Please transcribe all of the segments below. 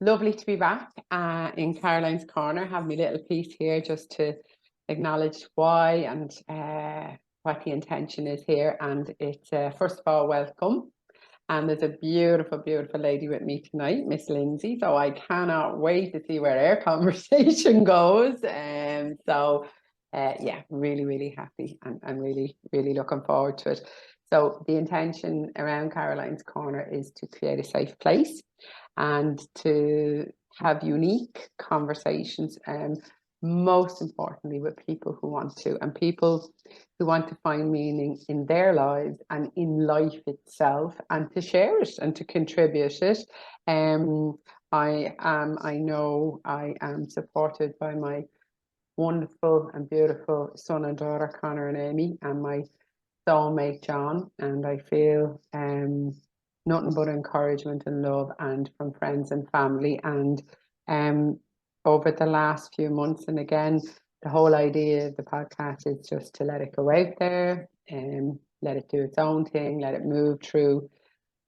Lovely to be back in Caroline's Corner. Have my little piece here just to acknowledge why and what the intention is here. And it's first of all, welcome. And there's a beautiful, beautiful lady with me tonight, Miss Lindsey. So I cannot wait to see where our conversation goes. And yeah, really, really happy and really, really looking forward to it. So the intention around Caroline's Corner is to create a safe place and to have unique conversations, and most importantly with people who want to, and people who want to find meaning in their lives and in life itself, and to share it and to contribute it. I know I am supported by my wonderful and beautiful son and daughter, Connor and Amy, and my soulmate, John, and I feel nothing but encouragement and love, and from friends and family. And over the last few months, and again, the whole idea of the podcast is just to let it go out there and let it do its own thing, let it move through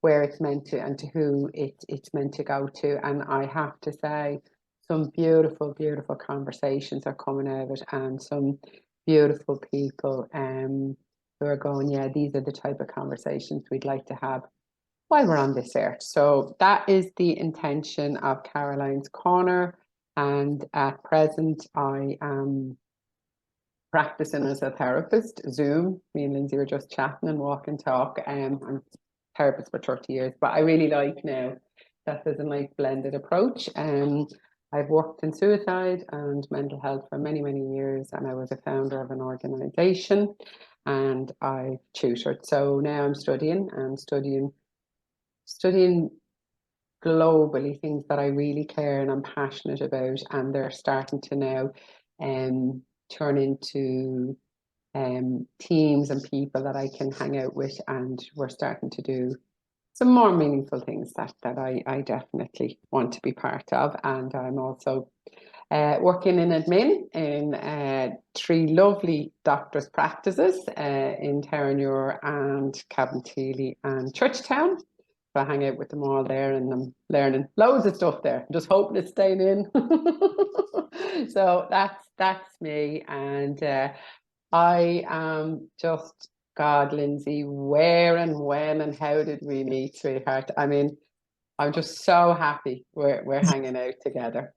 where it's meant to and to who it's meant to go to. And I have to say, some beautiful, beautiful conversations are coming out of it, and some beautiful people who are going, yeah, these are the type of conversations we'd like to have while we're on this earth. So that is the intention of Caroline's Corner. And at present, I am practicing as a therapist, Zoom. Me and Lindsey were just chatting and walk and talk. I'm a therapist for 30 years, but I really like now that there's a nice blended approach. I've worked in suicide and mental health for many, many years, and I was a founder of an organization, and I tutored. So now I'm studying globally things that I really care and I'm passionate about, and they're starting to now turn into teams and people that I can hang out with, and we're starting to do some more meaningful things that I definitely want to be part of. And I'm also working in admin in 3 lovely doctors' practices in Terranure and Cabinteely and Churchtown. So I hang out with them all there, and I'm learning loads of stuff there. I'm just hoping it's staying in. So that's me. And I am just, God, Lindsey, where and when and how did we meet, sweetheart? I mean, I'm just so happy we're hanging out together.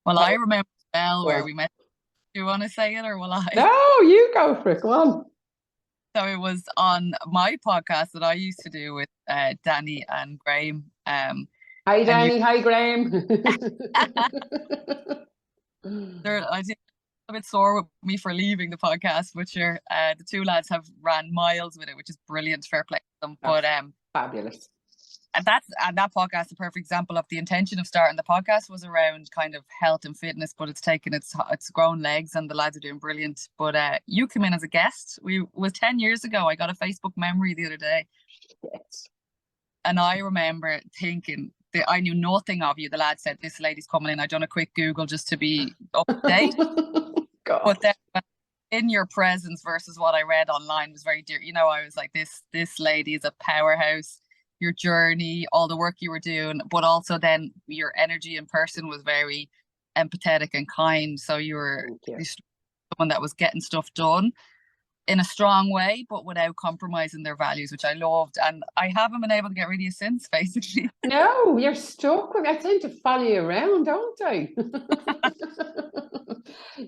Well, I remember well where Yeah. we met. Do you want to say it or will I? No, you go for it. Go on. So it was on my podcast that I used to do with Danny and Graham. Hi, Danny. Hi, Graham. I think a bit sore with me for leaving the podcast, but sure, the 2 lads have ran miles with it, which is brilliant. Fair play to them. But fabulous. And that podcast, a perfect example of the intention of starting the podcast was around kind of health and fitness, but it's taken its grown legs, and the lads are doing brilliant. But you came in as a guest. It was 10 years ago. I got a Facebook memory the other day. Yes. And I remember thinking that I knew nothing of you. The lad said, this lady's coming in. I done a quick Google just to be up to date. But then in your presence versus what I read online was very dear. You know, I was like, this lady is a powerhouse. Your journey, all the work you were doing, but also then your energy in person was very empathetic and kind. So you were someone that was getting stuff done in a strong way, but without compromising their values, which I loved. And I haven't been able to get rid of you since, basically. No, you're stuck with me. I tend to follow you around, don't I?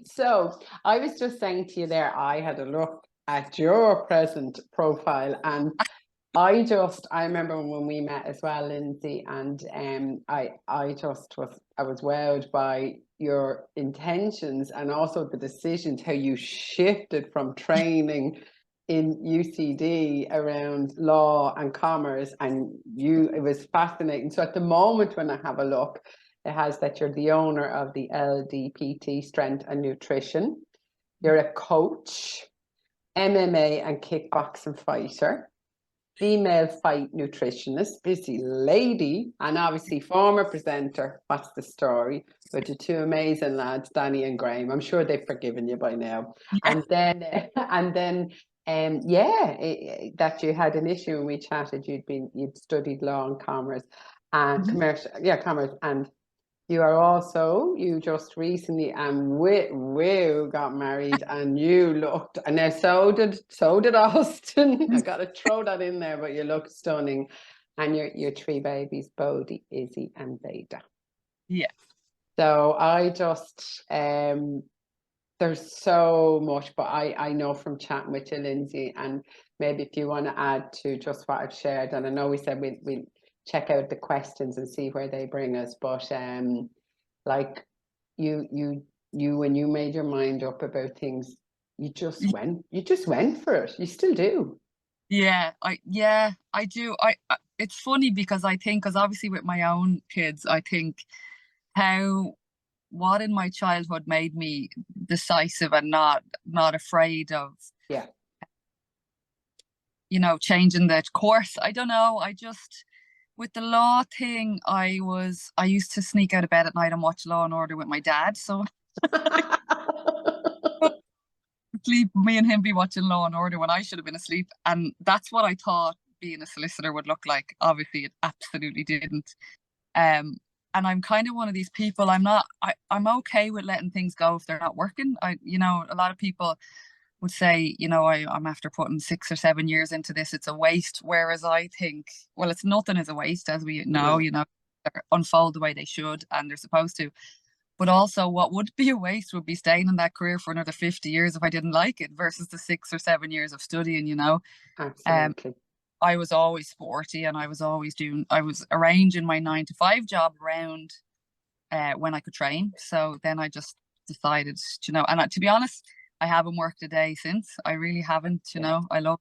So I was just saying to you there, I had a look at your present profile, and I remember when we met as well, Lindsey, and I was wowed by your intentions and also the decisions, how you shifted from training in UCD around law and commerce, and it was fascinating. So at the moment when I have a look, it has that you're the owner of the LDPT Strength and Nutrition. You're a coach, MMA and Kickboxing Fighter, female Fight Nutritionist, busy lady, and obviously former presenter, What's the Story, with the 2 amazing lads, Danny and Graham. I'm sure they've forgiven you by now. Yeah. And then that you had an issue when we chatted, you'd studied law and commerce, and commercial, commerce. And you are also, you just recently got married, and you looked, and now so did Austin. I gotta throw that in there, but you look stunning. And your three babies, Bodhi, Izzy, and Veda. Yeah. So I just there's so much, but I know from chatting with you, Lindsey, and maybe if you want to add to just what I've shared, and I know we said we'll check out the questions and see where they bring us, but like you when you made your mind up about things, you just went for it. You still do. Yeah, I do. It's funny because I think, because obviously with my own kids, I think what in my childhood made me decisive and not afraid of, changing the course. I don't know. I just, with the law thing, I used to sneak out of bed at night and watch Law and Order with my dad. So sleep, me and him be watching Law and Order when I should have been asleep. And that's what I thought being a solicitor would look like. Obviously, it absolutely didn't. And I'm kind of one of these people, I'm okay with letting things go if they're not working. A lot of people would say, I'm after putting 6 or 7 years into this, it's a waste. Whereas I think, well, it's nothing is a waste, as we know, they unfold the way they should and they're supposed to. But also what would be a waste would be staying in that career for another 50 years if I didn't like it, versus the 6 or 7 years of studying, Absolutely. I was always sporty, and I was arranging my 9 to 5 job around when I could train. So then I just decided, and to be honest, I haven't worked a day since. I really haven't, I love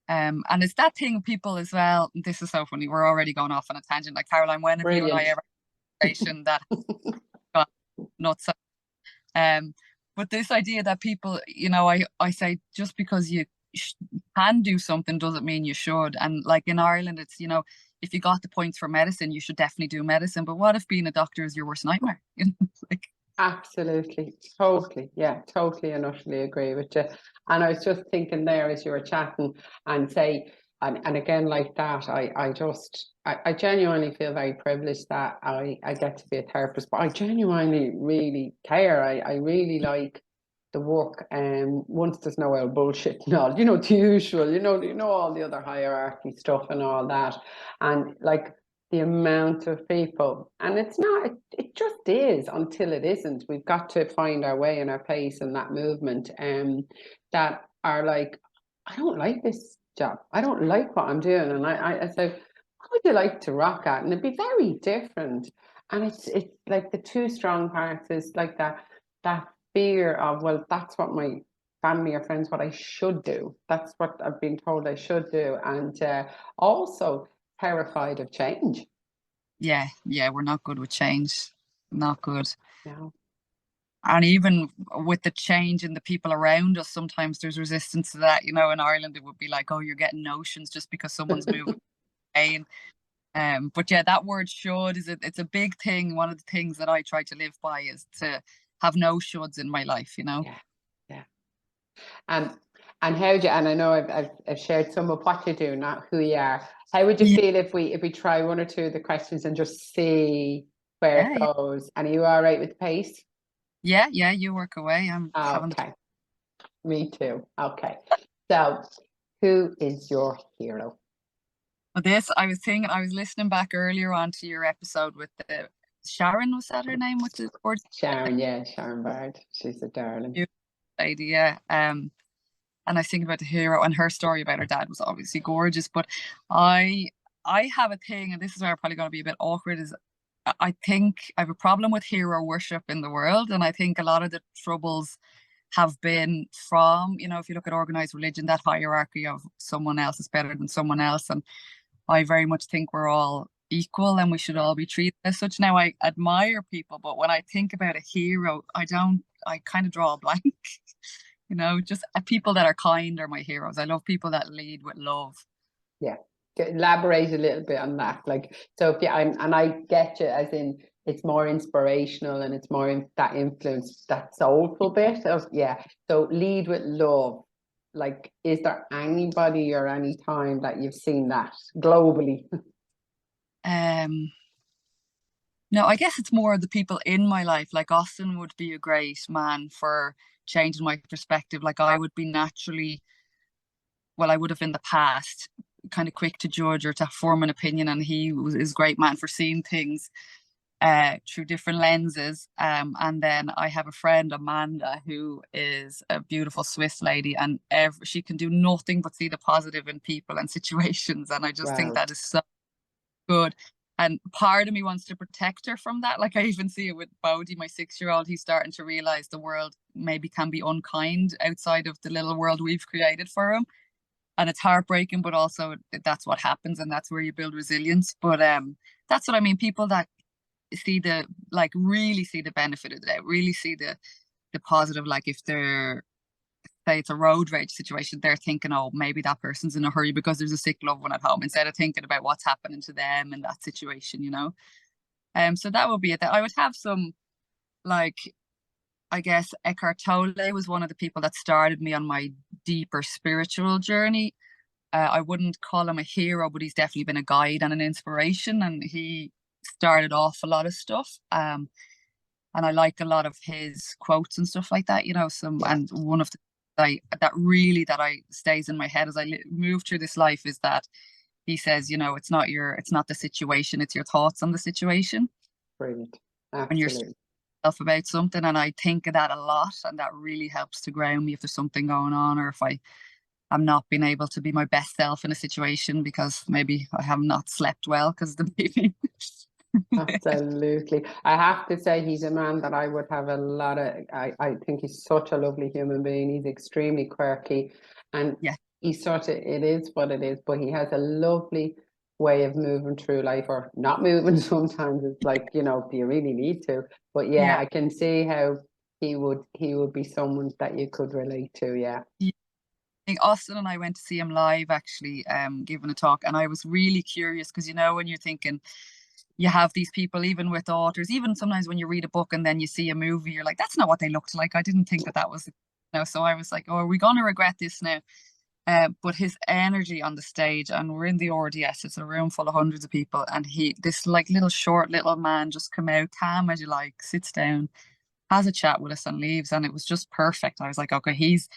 and it's that thing, people as well. This is so funny. We're already going off on a tangent. Like, Caroline, when have you and I ever had a conversation that got nuts? But this idea that people, I say, just because you can do something doesn't mean you should. And like in Ireland, it's, if you got the points for medicine, you should definitely do medicine. But what if being a doctor is your worst nightmare? Like, absolutely, totally, and utterly agree with you. And I was just thinking there as you were chatting, and say, and again, like that, I genuinely feel very privileged that I get to be a therapist, but I genuinely really care. I really like the work, and once there's no old bullshit and all, the usual, all the other hierarchy stuff and all that, and like the amount of people, and it's not, it just is until it isn't. We've got to find our way and our pace in that movement, that are like, I don't like this job, I don't like what I'm doing, and I said, what would you like to rock at? And it'd be very different. And it's like the two strong parts is like that fear of, well, that's what my family or friends, what I should do, that's what I've been told I should do, and also terrified of change. Yeah, we're not good with change. Not good. No. And even with the change in the people around us, sometimes there's resistance to that. In Ireland, it would be like, oh, you're getting notions just because someone's moving. But yeah, that word should it's a big thing. One of the things that I try to live by is to have no shoulds in my life, Yeah. And how do you, and I know I've shared some of what you do, not who you are. How would you feel if we try one or two of the questions and just see where it goes? And are you all right with the pace? Yeah, you work away. I'm okay. Me too. Okay. So, who is your hero? Well, I was listening back earlier on to your episode with Sharon, was that her name? What's it? Sharon, Sharon Bard. She's a darling lady, yeah. And I was thinking about the hero, and her story about her dad was obviously gorgeous. But I have a thing, and this is where I'm probably going to be a bit awkward, is I think I have a problem with hero worship in the world. And I think a lot of the troubles have been from, if you look at organized religion, that hierarchy of someone else is better than someone else. And I very much think we're all equal and we should all be treated as such. Now, I admire people, but when I think about a hero, I kind of draw a blank. Just people that are kind are my heroes. I love people that lead with love. Yeah. Elaborate a little bit on that. Like, so and I get you, as in it's more inspirational and it's more that influence, that soulful bit of, so lead with love. Like, is there anybody or any time that you've seen that globally? No, I guess it's more the people in my life. Like Austin would be a great man for changing my perspective. Like I would be naturally, well, I would have in the past, kind of quick to judge or to form an opinion, and he is a great man for seeing things through different lenses. And then I have a friend, Amanda, who is a beautiful Swiss lady, and she can do nothing but see the positive in people and situations. And I just think Wow. that is so good. And part of me wants to protect her from that. Like I even see it with Bodhi, my 6-year-old. He's starting to realize the world maybe can be unkind outside of the little world we've created for him. And it's heartbreaking, but also that's what happens, and that's where you build resilience. But that's what I mean. People that see the, like, really see the benefit of it, really see the positive. Like if they're, say it's a road rage situation, they're thinking, oh, maybe that person's in a hurry because there's a sick loved one at home, instead of thinking about what's happening to them in that situation, you know. So that would be it. That I would have some, like, I guess Eckhart Tolle was one of the people that started me on my deeper spiritual journey. I wouldn't call him a hero, but he's definitely been a guide and an inspiration, and he started off a lot of stuff. And I like a lot of his quotes and stuff like that, you know. And one of the that I stays in my head as I move through this life is that he says, you know, it's not the situation, it's your thoughts on the situation. Brilliant. When you're Absolutely. self about something, and I think of that a lot, and that really helps to ground me if there's something going on, or if I'm not being able to be my best self in a situation because maybe I have not slept well because of the baby. Absolutely. I have to say he's a man that I would have a lot of, I think he's such a lovely human being. He's extremely quirky, and Yeah. he's sort of, it is what it is, but he has a lovely way of moving through life, or not moving sometimes. It's like, you know, do you really need to? But yeah, I can see how he would be someone that you could relate to. Yeah. I think Austin and I went to see him live, actually, giving a talk, and I was really curious because, you know, when you're thinking, you have these people, even with authors, even sometimes when you read a book and then you see a movie, you're like, that's not what they looked like. I didn't think that was, you know. So I was like, oh, are we going to regret this now? But his energy on the stage, and we're in the RDS, it's a room full of hundreds of people, and this like short little man just come out, calm as you like, sits down, has a chat with us and leaves, and it was just perfect. I was like, okay, he's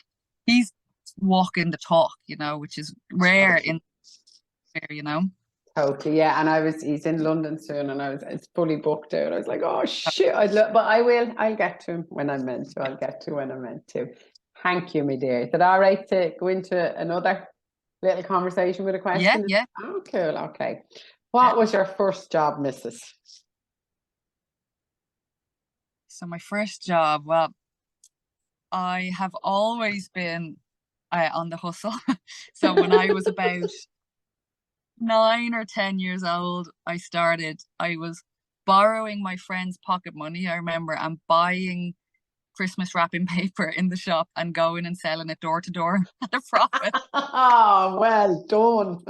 walking the talk, you know, which is rare in there, you know. Totally, yeah. And he's in London soon, and it's fully booked out. I was like, oh shit, but I'll get to him when I'm meant to. I'll get to when I'm meant to. Thank you, my dear. Is it all right to go into another little conversation with a question? Yeah. Oh, cool. Okay. What was your first job, Mrs.? So my first job, well, I have always been on the hustle. So when I was about 9 or 10 years old, I was borrowing my friend's pocket money, I remember, and buying Christmas wrapping paper in the shop and going and selling it door to door at a profit. Oh, well done.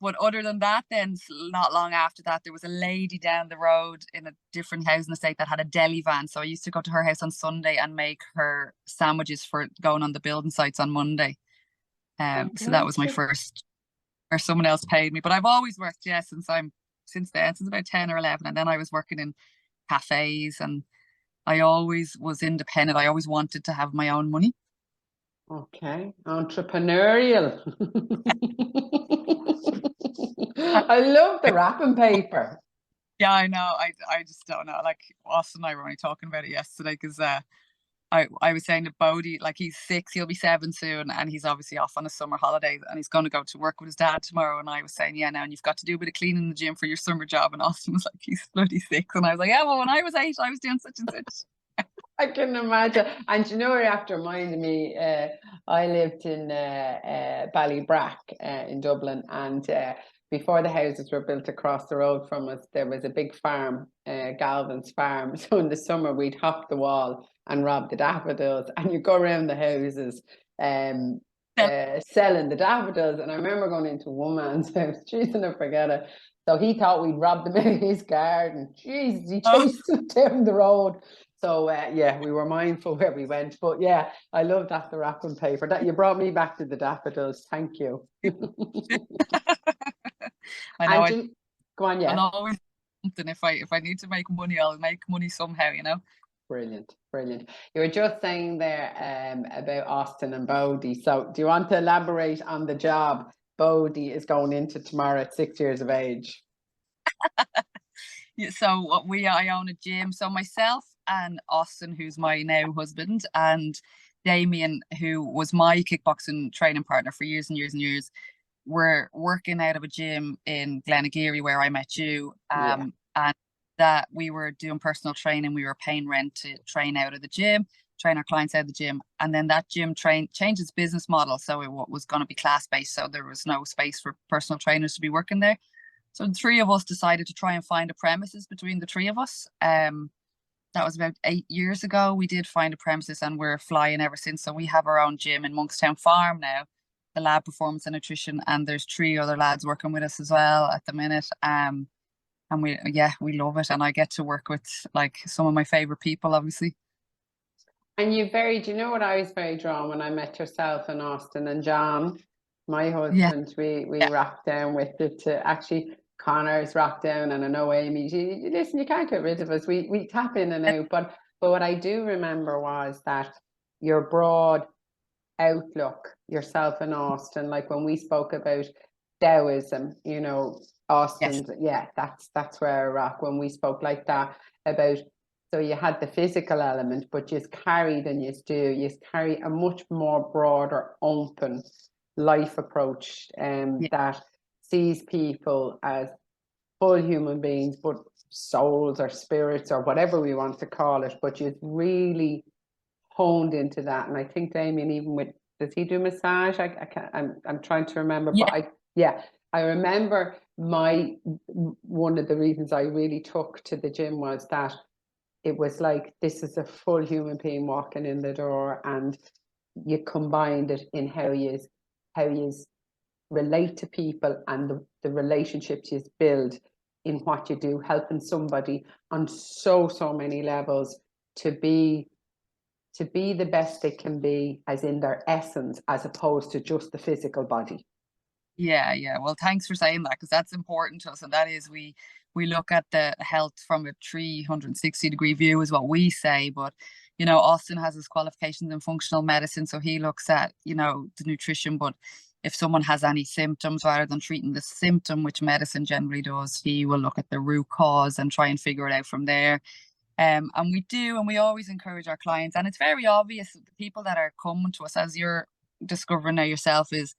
But other than that, then not long after that, there was a lady down the road in a different housing estate that had a deli van. So I used to go to her house on Sunday and make her sandwiches for going on the building sites on Monday. So that was my first, or someone else paid me. But I've always worked, since about 10 or 11. And then I was working in cafes, and I always was independent. I always wanted to have my own money. Okay, entrepreneurial. I love the wrapping paper. Yeah, I know. I just don't know. Like Austin and I were only talking about it yesterday because I was saying to Bodhi, like, he's 6, he'll be 7 soon, and he's obviously off on a summer holiday, and he's going to go to work with his dad tomorrow. And I was saying, yeah, now, and you've got to do a bit of cleaning in the gym for your summer job. And Austin was like, he's bloody 6. And I was like, yeah, well, when I was 8, I was doing such and such. I can imagine. And you know, you're after reminding me, I lived in Ballybrack in Dublin, and before the houses were built across the road from us, there was a big farm, Galvin's farm. So in the summer, we'd hop the wall and rob the daffodils, and you go around the houses selling the daffodils. And I remember going into one man's house, jeez, and I forget it. So he thought we'd rob them out of his garden. Jesus, he chased us down the road. So yeah, we were mindful where we went, but yeah, I love that, the wrapping paper. That you brought me back to the daffodils. Thank you. I know. Go on, yeah. I'll always something if I need to make money, I'll make money somehow, you know. Brilliant, brilliant. You were just saying there about Austin and Bodhi. So do you want to elaborate on the job Bodhi is going into tomorrow at 6 years of age? So I own a gym. So myself and Austin, who's my now husband, and Damien, who was my kickboxing training partner for years and years and years, were working out of a gym in Glenageary where I met you. And that we were doing personal training. We were paying rent to train out of the gym, train our clients out of the gym. And then that gym changed its business model. So it was going to be class-based. So there was no space for personal trainers to be working there. So the three of us decided to try and find a premises between the three of us. That was about 8 years ago. We did find a premises and we're flying ever since. So we have our own gym in Monkstown Farm now, the Lab Performance and Nutrition, and there's 3 other lads working with us as well at the minute. And we love it, and I get to work with like some of my favorite people, obviously. And do you know what I was very drawn when I met yourself and Austin and John, my husband, we rocked down with it to actually. Connor's rocked down, and I know Amy, listen, you can't get rid of us. We tap in and out. But what I do remember was that your broad outlook, yourself and Austin, like when we spoke about Taoism, you know, Austin's, that's where I rock when we spoke like that about. So you had the physical element, but you carried and you carry a much more broader, open life approach, that sees people as full human beings, but souls or spirits or whatever we want to call it. But you've really honed into that, and I think Damien, even with, does he do massage? I'm trying to remember, but I remember one of the reasons I really took to the gym was that it was like, this is a full human being walking in the door, and you combined it in how you relate to people and the relationships you build in what you do, helping somebody on so many levels to be the best they can be, as in their essence, as opposed to just the physical body. Yeah. Well, thanks for saying that, because that's important to us, and that is we look at the health from a 360-degree view, is what we say. But you know, Austin has his qualifications in functional medicine, so he looks at, you know, the nutrition. But if someone has any symptoms, rather than treating the symptom, which medicine generally does, he will look at the root cause and try and figure it out from there. And we always encourage our clients, and it's very obvious, the people that are coming to us, as you're discovering now yourself, is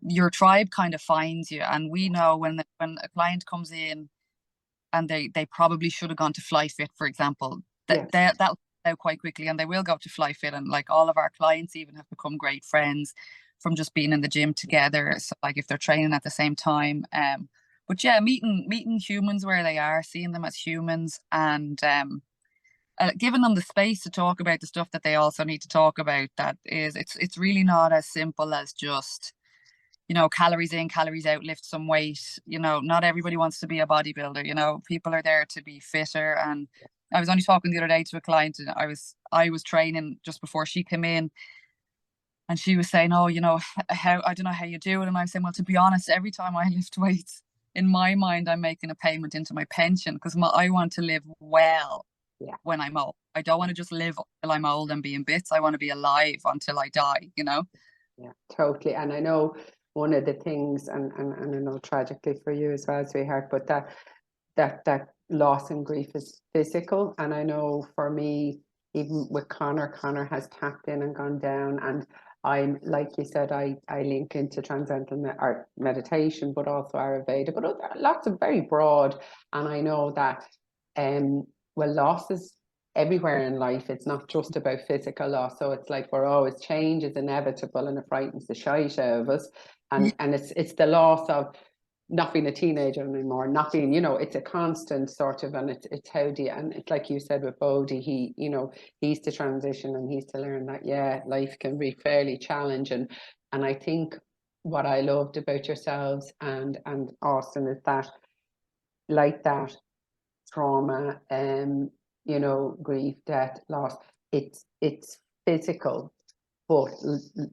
your tribe kind of finds you. And we know when a client comes in and they probably should have gone to Fly Fit, for example, that'll out quite quickly, and they will go to Fly Fit. And like, all of our clients even have become great friends from just being in the gym together. So like, if they're training at the same time, but yeah, meeting humans where they are, seeing them as humans, and giving them the space to talk about the stuff that they also need to talk about. That is, it's really not as simple as just, you know, calories in, calories out, lift some weight. You know, not everybody wants to be a bodybuilder. You know, people are there to be fitter. And I was only talking the other day to a client, and I was training just before she came in, and she was saying, oh, you know, I don't know how you do it. And I was saying, well, to be honest, every time I lift weights, in my mind, I'm making a payment into my pension, because I want to live well when I'm old. I don't want to just live till I'm old and be in bits. I want to be alive until I die, you know? Yeah, totally. And I know one of the things, and I know tragically for you as well, sweetheart, but that loss and grief is physical. And I know for me, even with Connor has tapped in and gone down. And I'm, like you said, I link into transcendental art meditation, but also Ayurveda, but lots of very broad. And I know that, well, loss is everywhere in life. It's not just about physical loss. So it's like, change is inevitable, and it frightens the shite out of us. And it's the loss of not being a teenager anymore, not being, you know, it's a constant sort of, and it's how do you, and it's like you said with Bodhi, he, you know, he's to transition, and he's to learn that, life can be fairly challenging. And I think what I loved about yourselves and Austin is that, like that trauma, you know, grief, death, loss. It's physical, but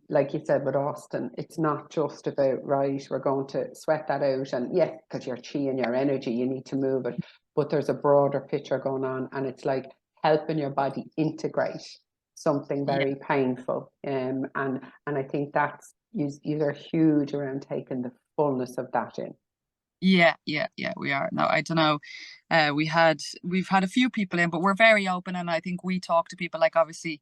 like you said with Austin, it's not just about, right, we're going to sweat that out, and yes, because your chi and your energy, you need to move it, but there's a broader picture going on, and it's like helping your body integrate something very painful. And I think that's, you are huge around taking the fullness of that in. Yeah, we are. No, I don't know. We've had a few people in, but we're very open, and I think we talk to people, like, obviously,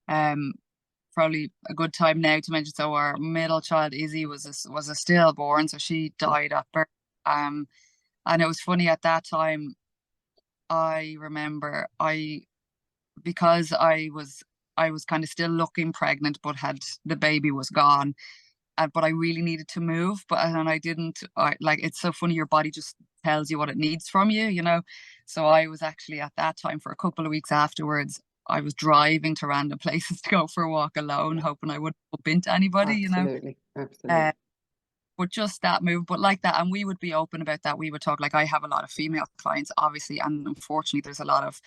probably a good time now to mention. So our middle child, Izzy, was a stillborn, so she died at birth. And it was funny at that time. I remember because I was kind of still looking pregnant, but the baby was gone. But I really needed to move, and I didn't. Like, it's so funny, your body just tells you what it needs from you, you know. So I was actually, at that time, for a couple of weeks afterwards, I was driving to random places to go for a walk alone, hoping I wouldn't bump into anybody, you know. Absolutely. But just that move, but like that, and we would be open about that. We would talk, like, I have a lot of female clients, obviously, and unfortunately there's a lot of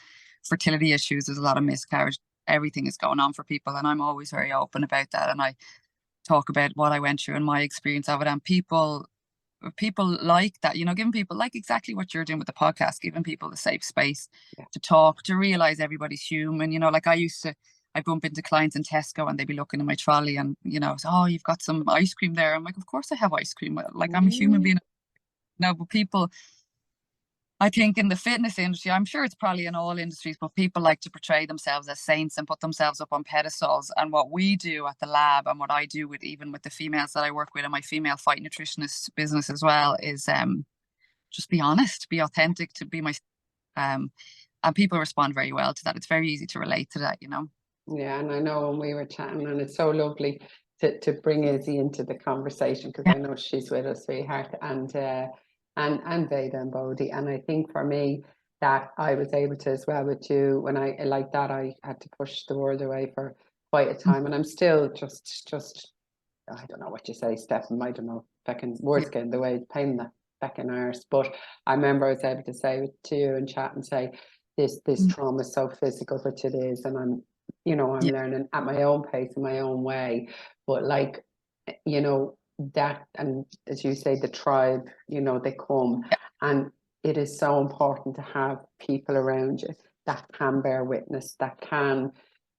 fertility issues, there's a lot of miscarriage, everything is going on for people, and I'm always very open about that, and I talk about what I went through and my experience of it. And people like that, you know, giving people, like exactly what you're doing with the podcast, giving people the safe space to talk, to realize everybody's human, you know. Like, I bump into clients in Tesco and they'd be looking in my trolley and, you know, so, oh, you've got some ice cream there. I'm like, of course I have ice cream. Like, I'm a human being. No, but people, I think in the fitness industry, I'm sure it's probably in all industries, but people like to portray themselves as saints and put themselves up on pedestals. And what we do at the lab, and what I do with, even with the females that I work with in my female Fight Nutritionist business as well, is just be honest, be authentic, to be my and people respond very well to that. It's very easy to relate to that, you know. Yeah, and I know when we were chatting, and it's so lovely to bring Izzy into the conversation, because I know she's with us, sweetheart, and Veda and Bodhi. And I think for me, that I was able to as well with you, when I like that, I had to push the word away for quite a time, and I'm still just I don't know what you say, Stephen, I don't know, fucking words get in the way, pain in the fucking arse. But I remember I was able to say to you and chat and say, this trauma is so physical, which it is, and I'm learning at my own pace, in my own way. But like, you know, that, and as you say, the tribe, you know, they come, and it is so important to have people around you that can bear witness, that can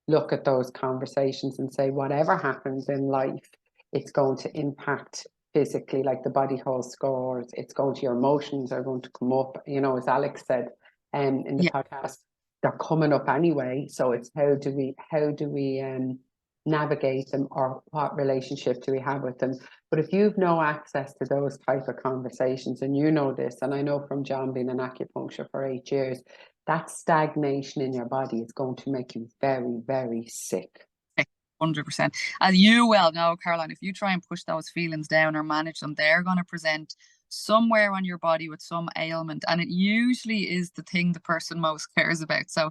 look at those conversations and say, whatever happens in life, it's going to impact physically, like the body holds scores, it's going to, your emotions are going to come up, you know, as Alex said in the podcast, they're coming up anyway. So it's how do we navigate them, or what relationship do we have with them? But if you've no access to those type of conversations, and you know this, and I know from John being an acupuncture for 8 years, that stagnation in your body is going to make you very, very sick. 100%. As you well know, Caroline, if you try and push those feelings down or manage them, they're going to present somewhere on your body with some ailment, and it usually is the thing the person most cares about. So,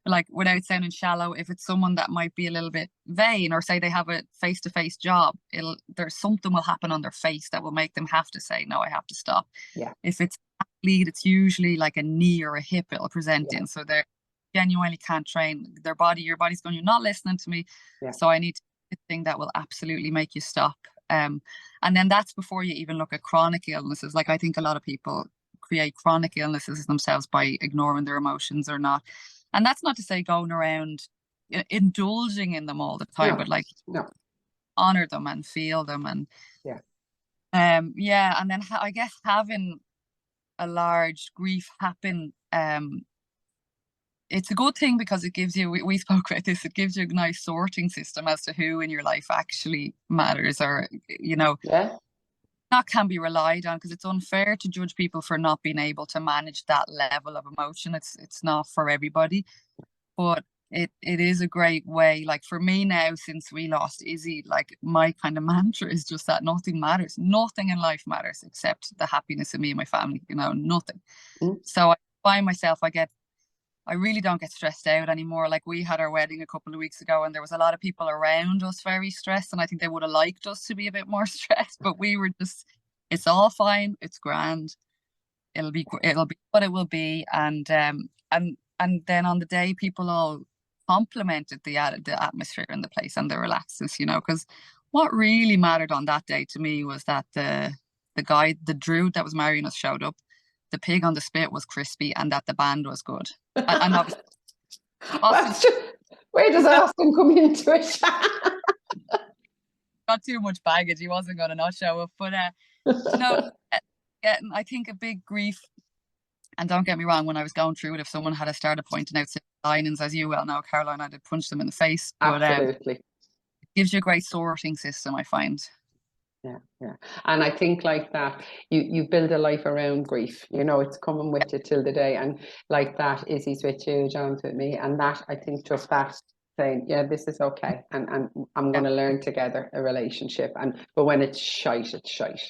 like, without sounding shallow, if it's someone that might be a little bit vain, or say they have a face-to-face job, there's something will happen on their face that will make them have to say, no, I have to stop. If it's an athlete, it's usually like a knee or a hip it'll present in. So they're genuinely can't train their body. Your body's going, you're not listening to me. So I need to do a thing that will absolutely make you stop. And then that's before you even look at chronic illnesses. Like, I think a lot of people create chronic illnesses themselves by ignoring their emotions or not. And that's not to say going around indulging in them all the time, but like honor them and feel them. And and then I guess having a large grief happen, it's a good thing, because it gives you, we spoke about this, it gives you a nice sorting system as to who in your life actually matters, or, you know, that can be relied on, because it's unfair to judge people for not being able to manage that level of emotion. It's not for everybody, but it is a great way. Like, for me now, since we lost Izzy, like, my kind of mantra is just that nothing matters. Nothing in life matters except the happiness of me and my family, you know, nothing. So I find myself, I really don't get stressed out anymore. Like, we had our wedding a couple of weeks ago, and there was a lot of people around us very stressed, and I think they would have liked us to be a bit more stressed, but we were just, it's all fine, it's grand, it'll be what it will be. And and then on the day, people all complimented the atmosphere in the place and the relaxes, you know, because what really mattered on that day to me was that the guy, the druid that was marrying us, showed up, the pig on the spit was crispy, and that the band was good. And obviously, Austin, where does Austin come into it? got too much baggage. He wasn't going to not show up. But no, getting, I think, a big grief. And don't get me wrong, when I was going through it, if someone had started pointing out linings, as you well know, Caroline, I'd have punched them in the face. But absolutely, it gives you a great sorting system, I find. Yeah. And I think like that, you build a life around grief. You know, it's coming with you till the day. And like that, Izzy's with you, John's with me. And that, I think just that saying, yeah, this is okay. And I'm going to learn together a relationship. But when it's shite, it's shite.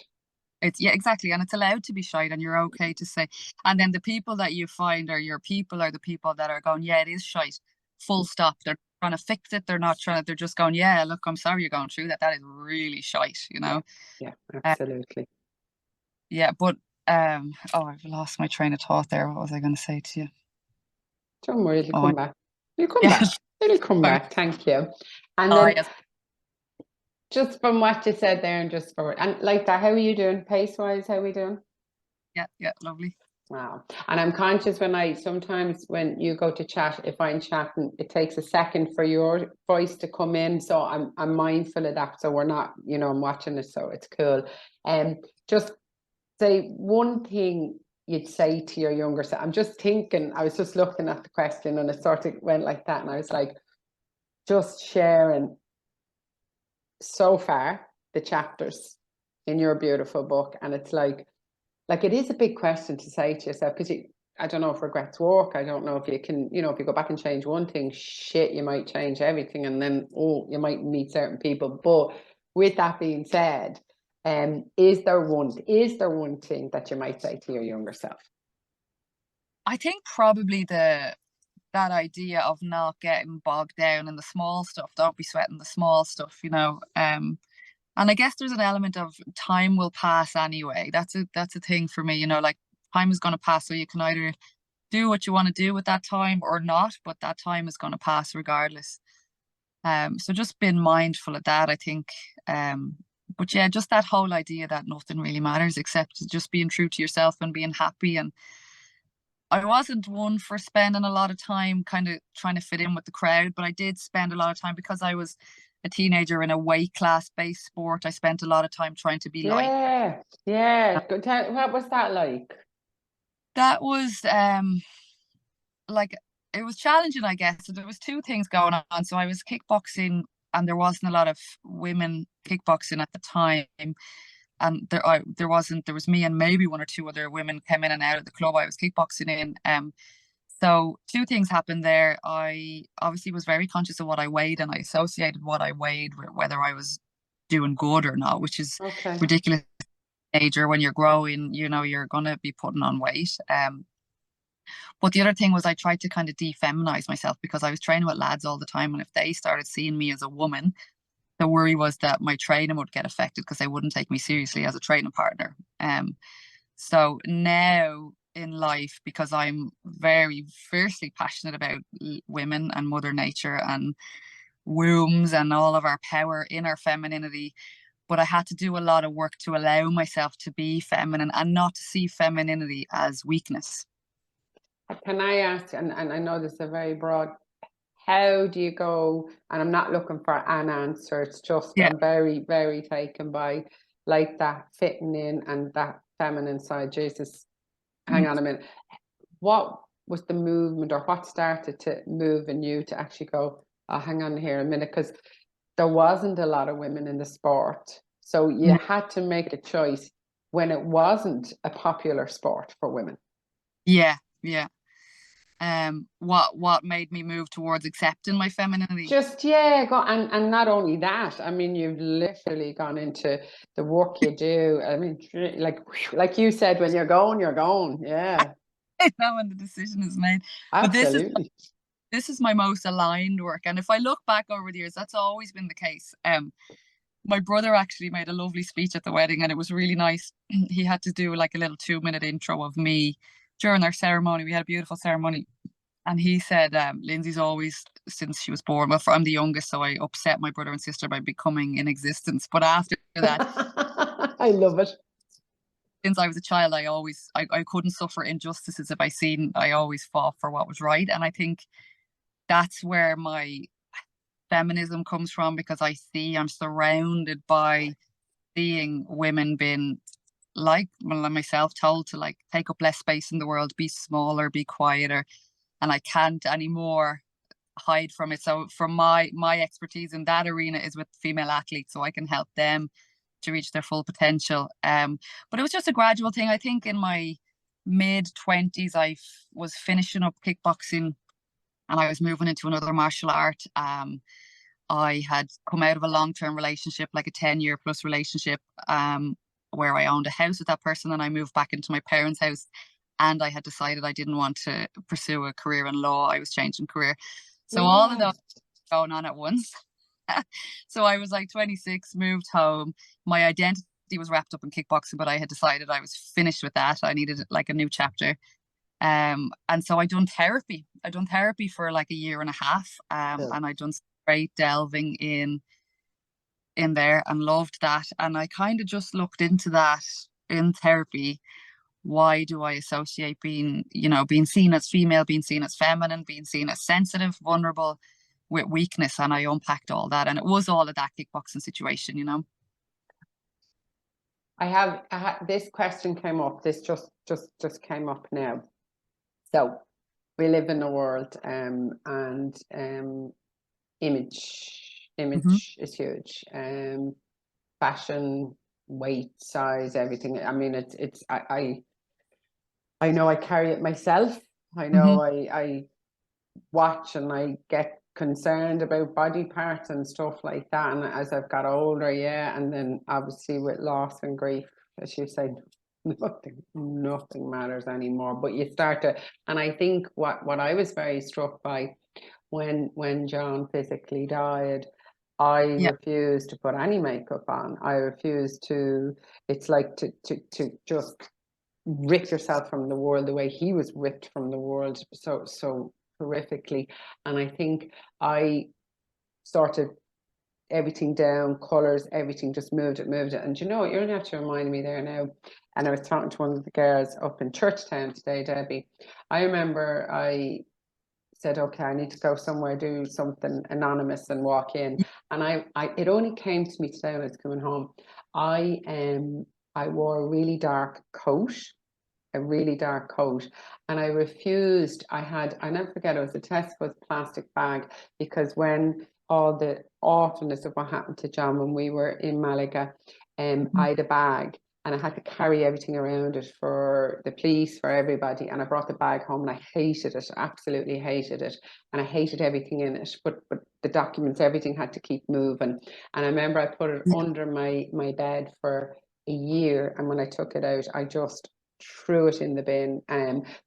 Yeah, exactly. And it's allowed to be shite, and you're okay to say. And then the people that you find are your people are the people that are going, yeah, it is shite. Full stop. They're trying to fix it. They're not trying to, they're just going, yeah, look, I'm sorry you're going through that. That is really shite, you know? Yeah, absolutely. Yeah, but oh, I've lost my train of thought there. What was I going to say to you? Don't worry, it'll come back. It'll come back. It'll come back. Thank you. And then yes. Just from what you said there, and just for and like that, how are you doing pace wise? How are we doing? Yeah, lovely. Wow. And I'm conscious sometimes when you go to chat, if I'm chatting, it takes a second for your voice to come in. So I'm mindful of that. So we're not, you know, I'm watching it, so it's cool. Just say one thing you'd say to your younger self. I'm just thinking, I was just looking at the question and it sort of went like that. And I was like, just sharing so far the chapters in your beautiful book. And it's like it is a big question to say to yourself, because I don't know if regrets work. I don't know if you can, you know, if you go back and change one thing, shit, you might change everything. And then, you might meet certain people. But with that being said, is there one thing that you might say to your younger self? I think probably that idea of not getting bogged down in the small stuff. Don't be sweating the small stuff, you know. And I guess there's an element of time will pass anyway. That's a thing for me, you know, like time is going to pass. So you can either do what you want to do with that time or not, but that time is going to pass regardless. So just being mindful of that, I think. But yeah, just that whole idea that nothing really matters except just being true to yourself and being happy. And I wasn't one for spending a lot of time kind of trying to fit in with the crowd, but I did spend a lot of time because I was a teenager in a weight class based sport. I spent a lot of time trying to be like. Yeah. What was that like? That was like, it was challenging, I guess. So there was two things going on. So I was kickboxing, and there wasn't a lot of women kickboxing at the time. And there was me and maybe one or two other women came in and out of the club I was kickboxing in. So two things happened there. I obviously was very conscious of what I weighed, and I associated what I weighed with whether I was doing good or not, which is ridiculous. Teenager, when you're growing, you know, you're gonna be putting on weight. But the other thing was I tried to kind of defeminize myself because I was training with lads all the time, and if they started seeing me as a woman, the worry was that my training would get affected because they wouldn't take me seriously as a training partner. So now in life, because I'm very fiercely passionate about women and Mother Nature and wombs and all of our power in our femininity, but I had to do a lot of work to allow myself to be feminine and not to see femininity as weakness. Can I ask, and I know this is a very broad, how do you go, and I'm not looking for an answer, it's just I'm very, very taken by like that fitting in and that feminine side. Jesus, hang on a minute. What was the movement, or what started to move in you to actually go, oh, hang on here a minute, because there wasn't a lot of women in the sport. So you had to make a choice when it wasn't a popular sport for women. Yeah. What made me move towards accepting my femininity? Just and not only that, I mean, you've literally gone into the work you do. I mean, like you said, when you're going, yeah. I know when the decision is made. Absolutely. But this is my most aligned work, and if I look back over the years, that's always been the case. My brother actually made a lovely speech at the wedding, and it was really nice. He had to do like a little 2-minute intro of me during our ceremony. We had a beautiful ceremony, And he said, Lindsay's always, since she was born, well, I'm the youngest, so I upset my brother and sister by becoming in existence. But after that, I love it. Since I was a child, I couldn't suffer injustices if I always fought for what was right. And I think that's where my feminism comes from, because I'm surrounded by seeing women being like myself, told to like take up less space in the world, be smaller, be quieter, and I can't anymore hide from it. So from my expertise in that arena is with female athletes, so I can help them to reach their full potential. But it was just a gradual thing. I think in my mid-20s I was finishing up kickboxing and I was moving into another martial art. I had come out of a long-term relationship, like a 10-year plus relationship, where I owned a house with that person, and I moved back into my parents' house, and I had decided I didn't want to pursue a career in law. I was changing career. So all of that going on at once. So I was like 26, moved home. My identity was wrapped up in kickboxing, but I had decided I was finished with that. I needed like a new chapter. And so I done therapy. I done therapy for like a year and a half. And I done straight delving in there and loved that. And I kind of just looked into that in therapy. Why do I associate being seen as female, being seen as feminine, being seen as sensitive, vulnerable, with weakness? And I unpacked all that, and it was all of that kickboxing situation, I have this question came up. This just came up now. So we live in a world, and image is huge. Fashion, weight, size, everything. I mean, I know I carry it myself. I know I watch and I get concerned about body parts and stuff like that. And as I've got older, and then obviously with loss and grief, as you said, nothing matters anymore. But you start to, and I think what I was very struck by when John physically died, I refused to put any makeup on. I refused to. It's like to just rip yourself from the world the way he was ripped from the world so horrifically. And I think I sorted everything down, colors, everything, just moved it. And you know what, you're gonna have to remind me there now. And I was talking to one of the girls up in Churchtown today, Debbie. I remember I said, okay, I need to go somewhere, do something anonymous and walk in. And I it only came to me today when I was coming home. I wore a really dark coat, and I refused. I never forget, it was a Tesco's plastic bag, because when all the awfulness of what happened to John when we were in Malaga, I had a bag and I had to carry everything around it for the police, for everybody. And I brought the bag home and I hated it, absolutely hated it. And I hated everything in it, but the documents, everything had to keep moving. And I remember I put it under my bed for a year. And when I took it out, I just threw it in the bin.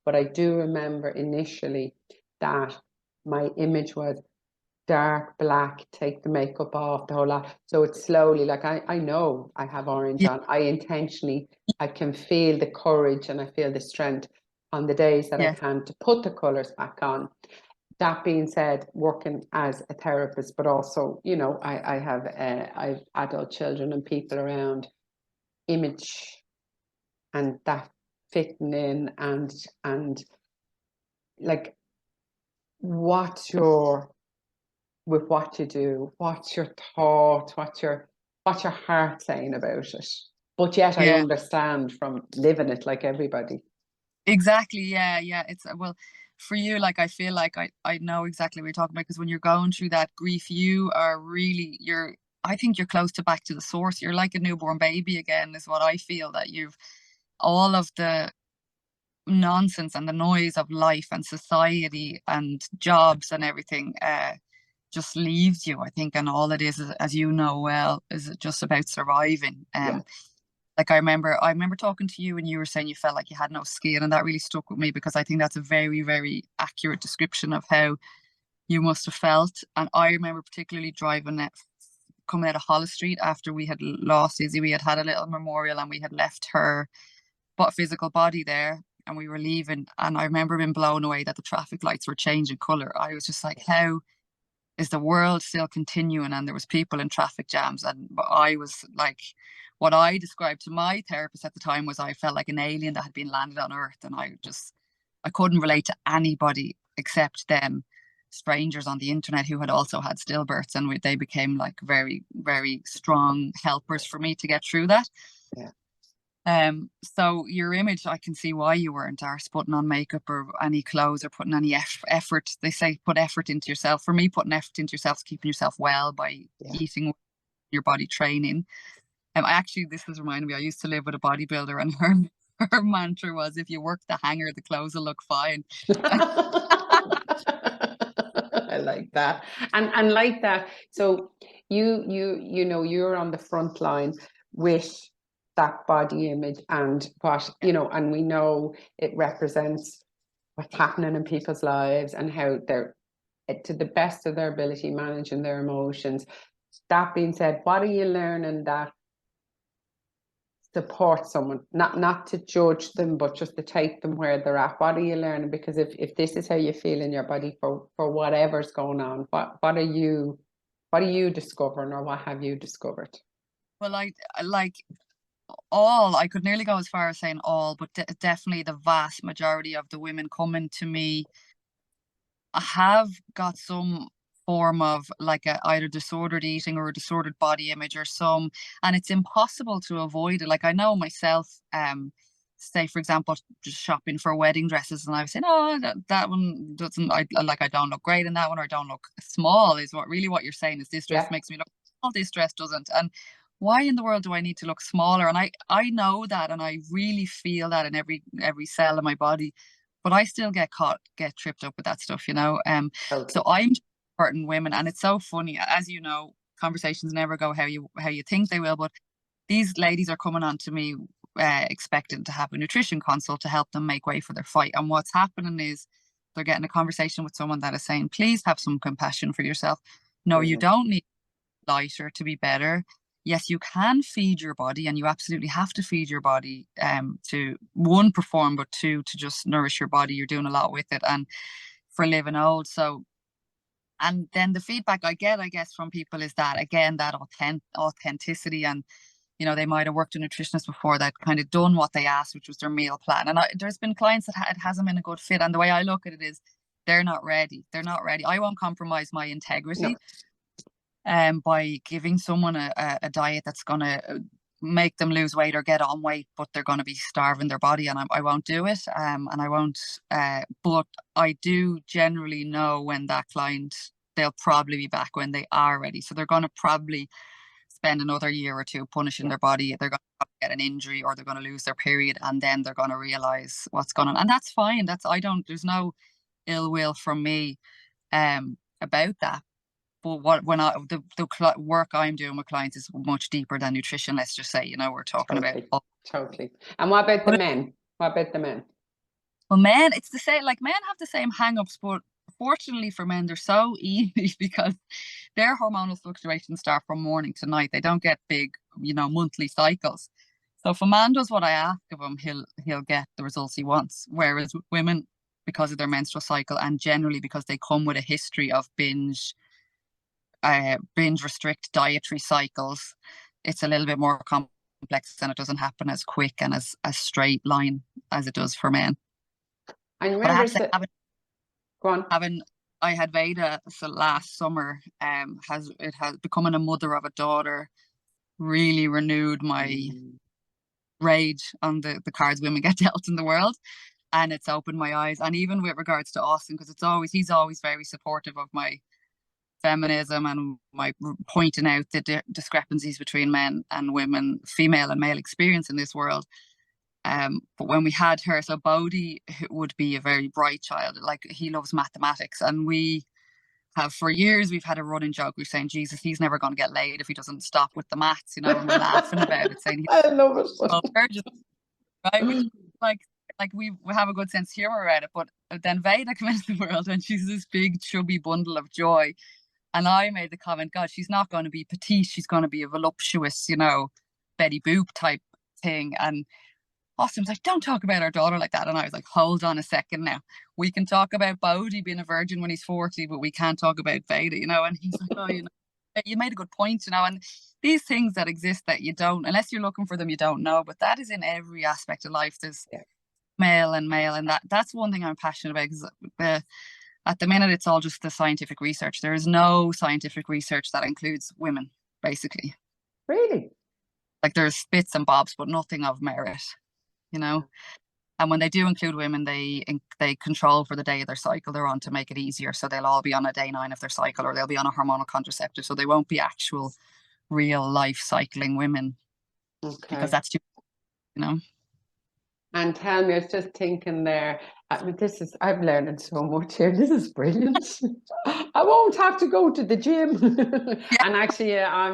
But I do remember initially that my image was dark black, take the makeup off, the whole lot. So it's slowly, like I know I have orange on. I can feel the courage and I feel the strength on the days that I can to put the colours back on. That being said, working as a therapist, but also, I have adult children and people around, image and that fitting in, and like, with what you do, what's your thought, what's your heart saying about it? But yet I understand from living it like everybody. Exactly. Yeah. It's well, for you, like, I feel like I know exactly what you're talking about, because when you're going through that grief, you are really, I think you're close to back to the source. You're like a newborn baby again, is what I feel, that you've all of the nonsense and the noise of life and society and jobs and everything just leaves you, I think. And all it is, as you know well, is just about surviving. Like I remember talking to you and you were saying you felt like you had no skin, and that really stuck with me, because I think that's a very, very accurate description of how you must have felt. And I remember particularly coming out of Hollis Street after we had lost Izzy. We had a little memorial and we had left her physical body there. and we were leaving, and I remember being blown away that the traffic lights were changing colour. I was just like, how is the world still continuing? And there was people in traffic jams, and I was like, what I described to my therapist at the time was I felt like an alien that had been landed on Earth, and I couldn't relate to anybody except them strangers on the internet who had also had stillbirths, and they became like very, very strong helpers for me to get through that. Yeah. So your image, I can see why you weren't arse putting on makeup or any clothes or putting any effort. They say put effort into yourself. For me, putting effort into yourself is keeping yourself well by eating your body, training. This has reminded me, I used to live with a bodybuilder, and her mantra was, if you work the hanger, the clothes will look fine. I like that. And like that. So you know, you're on the front line with that body image, and what, you know, and we know it represents what's happening in people's lives and how they're, to the best of their ability, managing their emotions. That being said, what are you learning that support someone, not to judge them, but just to take them where they're at? What are you learning? Because if this is how you feel in your body for whatever's going on, what are you discovering, or what have you discovered? Well, I could nearly go as far as saying all, but definitely the vast majority of the women coming to me have got some form of like either disordered eating or a disordered body image or some, and it's impossible to avoid it. Like I know myself, say for example, just shopping for wedding dresses, and I was saying, oh, that one doesn't, I don't look great in that one, or I don't look small, is what you're saying is this dress makes me look small, this dress doesn't. And why in the world do I need to look smaller? And I know that, and I really feel that in every cell of my body, but I still get tripped up with that stuff, you know. Okay. So I'm supporting women, and it's so funny, as you know, conversations never go how you think they will, but these ladies are coming on to me expecting to have a nutrition consult to help them make way for their fight. And what's happening is they're getting a conversation with someone that is saying, please have some compassion for yourself. No, you don't need lighter to be better. Yes, you can feed your body, and you absolutely have to feed your body to, one, perform, but two, to just nourish your body. You're doing a lot with it, and for living old. So, and then the feedback I get, I guess, from people is that, again, that authenticity, and you know, they might have worked a nutritionist before that kind of done what they asked, which was their meal plan. And there's been clients that it hasn't been a good fit, and the way I look at it is they're not ready. I won't compromise my integrity by giving someone a diet that's going to make them lose weight or get on weight, but they're going to be starving their body, and I won't do it. And I won't, but I do generally know when that client, they'll probably be back when they are ready. So they're going to probably spend another year or two punishing their body. They're going to get an injury, or they're going to lose their period, and then they're going to realize what's going on. And that's fine. There's no ill will from me about that. But the work I'm doing with clients is much deeper than nutrition. Let's just say, you know, we're talking about totally. And what about the men? Well, men, it's the same. Like, men have the same hang-ups, but fortunately for men, they're so easy because their hormonal fluctuations start from morning to night. They don't get big, you know, monthly cycles. So if a man does what I ask of him, he'll get the results he wants. Whereas women, because of their menstrual cycle, and generally because they come with a history of binge restrict dietary cycles, it's a little bit more complex, and it doesn't happen as quick and as straight line as it does for men. I remember I had Veda last summer, has becoming a mother of a daughter really renewed my rage on the cards women get dealt in the world, and it's opened my eyes. And even with regards to Austin, because he's always very supportive of my feminism and my pointing out the discrepancies between men and women, female and male experience in this world. But when we had her, so Bodhi would be a very bright child, like he loves mathematics, and we have for years we've had a running joke. We're saying, Jesus, he's never going to get laid if he doesn't stop with the maths, you know, and we're laughing about it, saying I love it. Right? Which, like we have a good sense of humor around it. But then Veda came into the world, and she's this big chubby bundle of joy. And I made the comment, God, she's not going to be petite. She's going to be a voluptuous, you know, Betty Boop type thing. And Austin was like, don't talk about our daughter like that. And I was like, hold on a second now. We can talk about Bodhi being a virgin when he's 40, but we can't talk about Veda, you know? And he's like, oh, you know, you made a good point, you know? And these things that exist that you don't, unless you're looking for them, you don't know. But that is in every aspect of life. There's male and male. And that's one thing I'm passionate about, because at the minute, it's all just the scientific research. There is no scientific research that includes women, basically. Really? Like there's bits and bobs, but nothing of merit, you know? And when they do include women, they control for the day of their cycle they're on to make it easier. So they'll all be on a day 9 of their cycle, or they'll be on a hormonal contraceptive. So they won't be actual real life cycling women. Okay. Because that's too, you know. And tell me, I was just thinking there, I'm learning so much here. This is brilliant. I won't have to go to the gym. And actually, I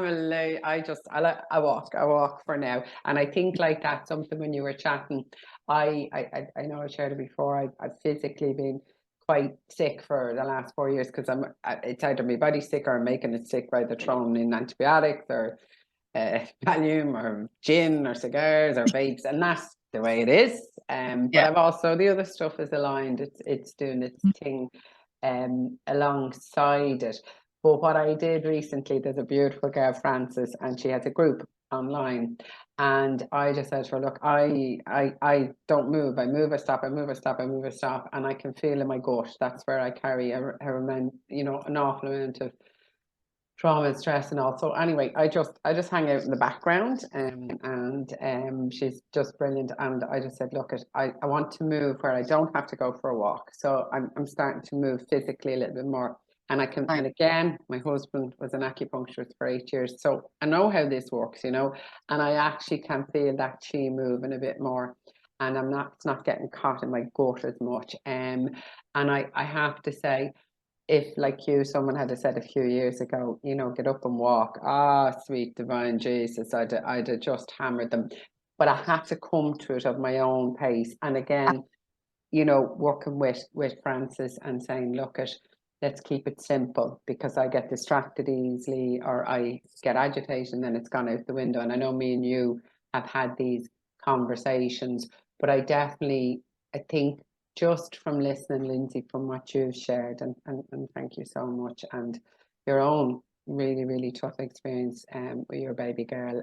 walk for now. And I think like that's something when you were chatting, I know I shared it before. I've physically been quite sick for the last 4 years, because it's either my body's sick or I'm making it sick by the throwing in antibiotics or Valium or gin or cigars or vapes, and that's the way it is. But I've also, the other stuff is aligned. It's doing its thing alongside it. But what I did recently, there's a beautiful girl, Frances, and she has a group online. And I just said to her, look, I don't move. I move, I stop, I move, I stop, I move, I stop. And I can feel in my gut, that's where I carry an awful amount of trauma and stress and all. So anyway, I just hang out in the background, and she's just brilliant. And I just said, look, I want to move where I don't have to go for a walk. So I'm starting to move physically a little bit more. And I can, and again, my husband was an acupuncturist for 8 years, so I know how this works, you know, and I actually can feel that chi moving a bit more, and it's not getting caught in my gut as much. And I have to say, if like you, someone had said a few years ago, you know, get up and walk, sweet divine Jesus, I'd have just hammered them. But I had to come to it of my own pace. And again, you know, working with Frances and saying, look, let's keep it simple, because I get distracted easily, or I get agitated and then it's gone out the window. And I know me and you have had these conversations, but I think just from listening, Lindsey, from what you've shared, and thank you so much, and your own really, really tough experience with your baby girl,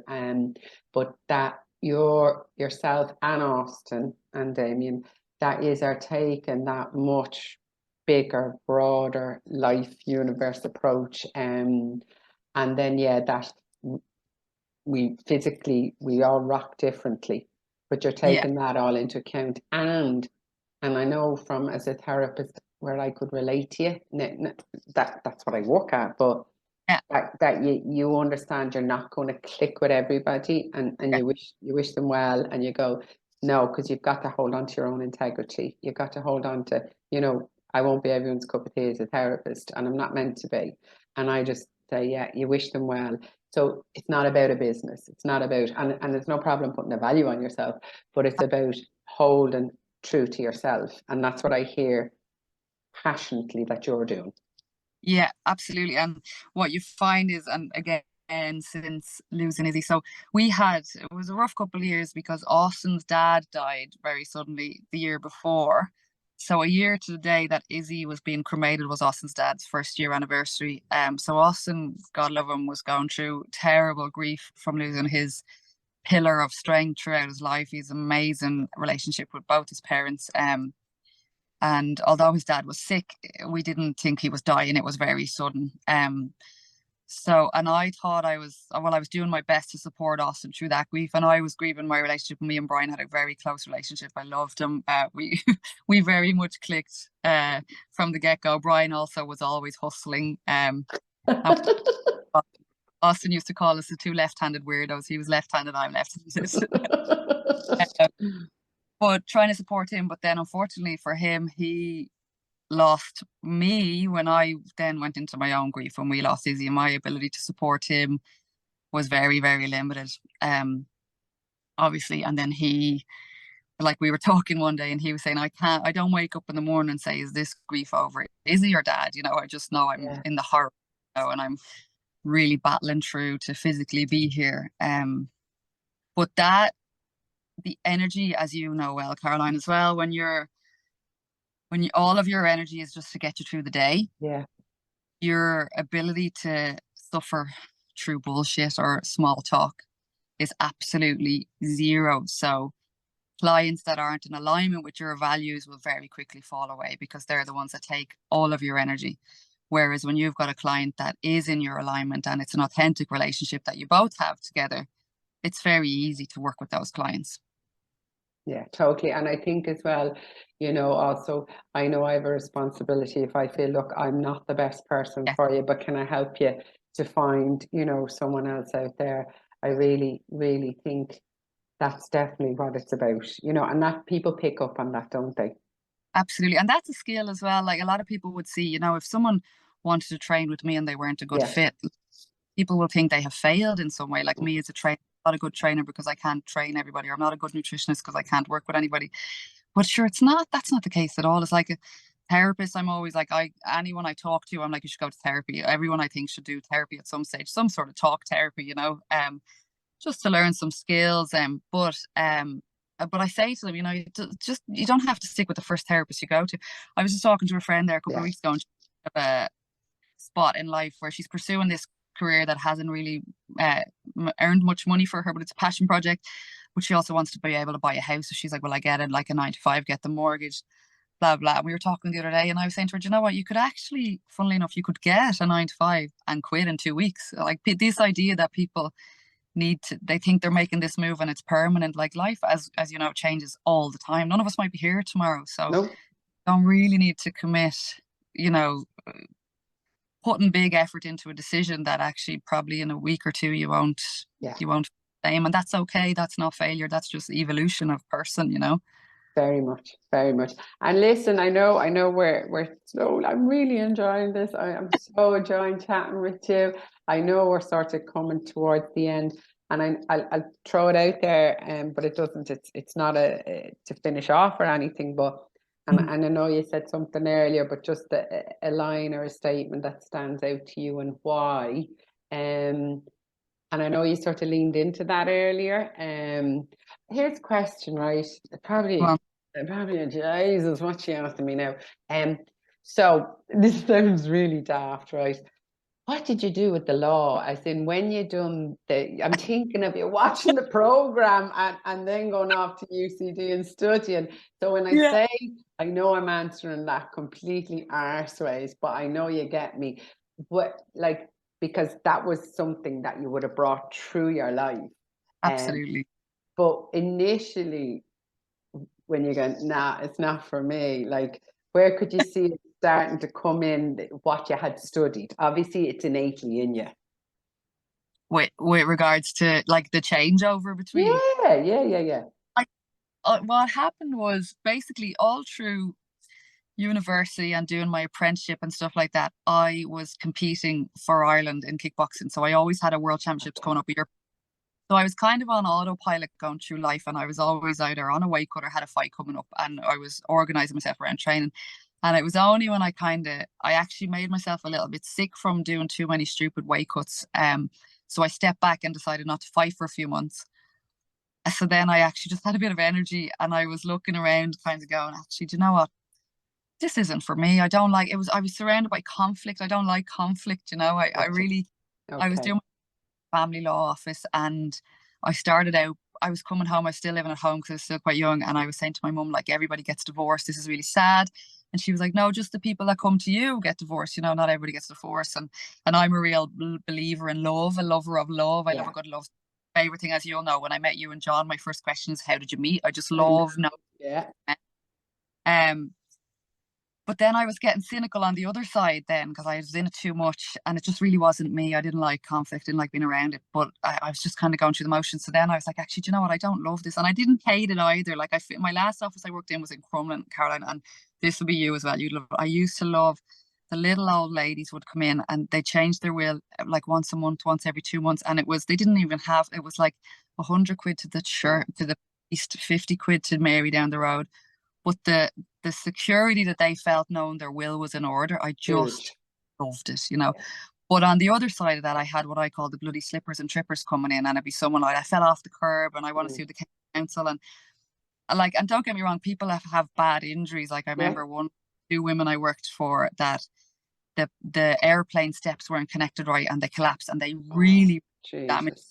but that yourself and Austin and Damien, that is our take and that much bigger, broader life universe approach, and then that we all rock differently, but you're taking that all into account. And I know from as a therapist where I could relate to you, that's what I work at, but that you understand you're not going to click with everybody, and you wish them well, and you go, no, because you've got to hold on to your own integrity. You've got to hold on to, you know, I won't be everyone's cup of tea as a therapist, and I'm not meant to be. And I just say, you wish them well. So it's not about a business. It's not about, and there's no problem putting a value on yourself, but it's about holding true to yourself. And that's what I hear passionately that you're doing. Yeah, absolutely. And what you find is, and again, since losing Izzy, so it was a rough couple of years, because Austin's dad died very suddenly the year before. So a year to the day that Izzy was being cremated was Austin's dad's first year anniversary. So Austin, God love him, was going through terrible grief from losing his pillar of strength throughout his life. He's an amazing relationship with both his parents. And although his dad was sick, we didn't think he was dying. It was very sudden. And I thought I was doing my best to support Austin through that grief. And I was grieving my relationship. Me and Brian had a very close relationship. I loved him. We very much clicked from the get-go. Brian also was always hustling. Austin used to call us the two left-handed weirdos. He was left-handed, I'm left-handed. But trying to support him. But then unfortunately for him, he lost me when I then went into my own grief when we lost Izzy, and my ability to support him was very, very limited. Obviously. And then we were talking one day and he was saying, I don't wake up in the morning and say, is this grief over? Is he your dad? You know, I just know I'm in the horror, you know, and I'm really battling through to physically be here. But the energy, as you know well, Caroline, as well, when all of your energy is just to get you through the day, Yeah. your ability to suffer through bullshit or small talk is absolutely zero. So clients that aren't in alignment with your values will very quickly fall away because they're the ones that take all of your energy. Whereas when you've got a client that is in your alignment and it's an authentic relationship that you both have together, it's very easy to work with those clients. Yeah, totally. And I think as well, you know, also, I know I have a responsibility if I feel, look, I'm not the best person Yeah. for you, but can I help you to find, you know, someone else out there? I really, really think that's definitely what it's about, you know, and that people pick up on that, don't they? Absolutely. And that's a skill as well. Like a lot of people would see, you know, if someone wanted to train with me and they weren't a good Yeah. fit, people will think they have failed in some way. Like me as a trainer, I'm not a good trainer because I can't train everybody, or I'm not a good nutritionist because I can't work with anybody. But sure, that's not the case at all. It's like a therapist. I'm always like, anyone I talk to, I'm like, you should go to therapy. Everyone I think should do therapy at some stage, some sort of talk therapy, you know, just to learn some skills. But I say to them, you know, you don't have to stick with the first therapist you go to. I was just talking to a friend there a couple of weeks ago, and she had a spot in life where she's pursuing this career that hasn't really earned much money for her, but it's a passion project. But she also wants to be able to buy a house. So she's like, well, I get it, like a 9 to 5, get the mortgage, blah, blah. And we were talking the other day and I was saying to her, do you know what? You could actually, funnily enough, you could get a 9 to 5 and quit in 2 weeks. Like this idea that people they think they're making this move and it's permanent. Like life, as you know, changes all the time. None of us might be here tomorrow. So Nope. don't really need to commit, you know, putting big effort into a decision that actually probably in a week or two you won't aim, and that's okay. That's not failure. That's just evolution of person, you know. Very much, very much. And listen, I know we're slow. I'm really enjoying this. I'm so enjoying chatting with you. I know we're sort of coming towards the end, and I'll throw it out there, but it doesn't. It's not to finish off or anything. But and I know you said something earlier, but just a line or a statement that stands out to you and why. And I know you sort of leaned into that earlier. Here's a question, right? Probably, Jesus, what you asking me now? So this sounds really daft, right? What did you do with the law? As in, when you done I'm thinking of you watching the program and then going off to UCD and studying. So when I say, I know I'm answering that completely arseways, but I know you get me. What, like, because that was something that you would have brought through your life. Absolutely. But initially, when you're going, nah, it's not for me, like, where could you see it starting to come in, what you had studied? Obviously, it's innately in you. With regards to like the changeover between. Yeah. What happened was basically all through university and doing my apprenticeship and stuff like that, I was competing for Ireland in kickboxing. So I always had a world championships coming up a year. So I was kind of on autopilot going through life, and I was always either on a weight cut or had a fight coming up, and I was organizing myself around training. And it was only when I actually made myself a little bit sick from doing too many stupid weight cuts. So I stepped back and decided not to fight for a few months. So then I actually just had a bit of energy, and I was looking around kind of going, actually, do you know what? This isn't for me. I don't like it. I was surrounded by conflict. I don't like conflict, you know. I was doing my family law office, and I started out, I was coming home, I was still living at home because I was still quite young, and I was saying to my mum, like, everybody gets divorced, this is really sad. And she was like, no, just the people that come to you get divorced, you know, not everybody gets divorced. And I'm a real believer in love, a lover of love. I love a good love. Favorite thing, as you all know, when I met you and John, my first question is, how did you meet? I just love but then I was getting cynical on the other side then, because I was in it too much and it just really wasn't me. I didn't like conflict, didn't like being around it, but I was just kind of going through the motions. So then I was like, actually, do you know what? I don't love this. And I didn't hate it either. Like my last office I worked in was in Crumlin, Caroline, and this will be you as well. I used to love the little old ladies would come in and they changed their will like once a month, once every 2 months. And they didn't even have, it was like 100 quid to the church, to the priest, 50 quid to Mary down the road. But the security that they felt knowing their will was in order, I just loved it, you know. But on the other side of that, I had what I call the bloody slippers and trippers coming in, and it'd be someone like, I fell off the curb and I want to see what the council, and don't get me wrong, people have bad injuries. Like I remember two women I worked for that the airplane steps weren't connected right and they collapsed and they really damaged.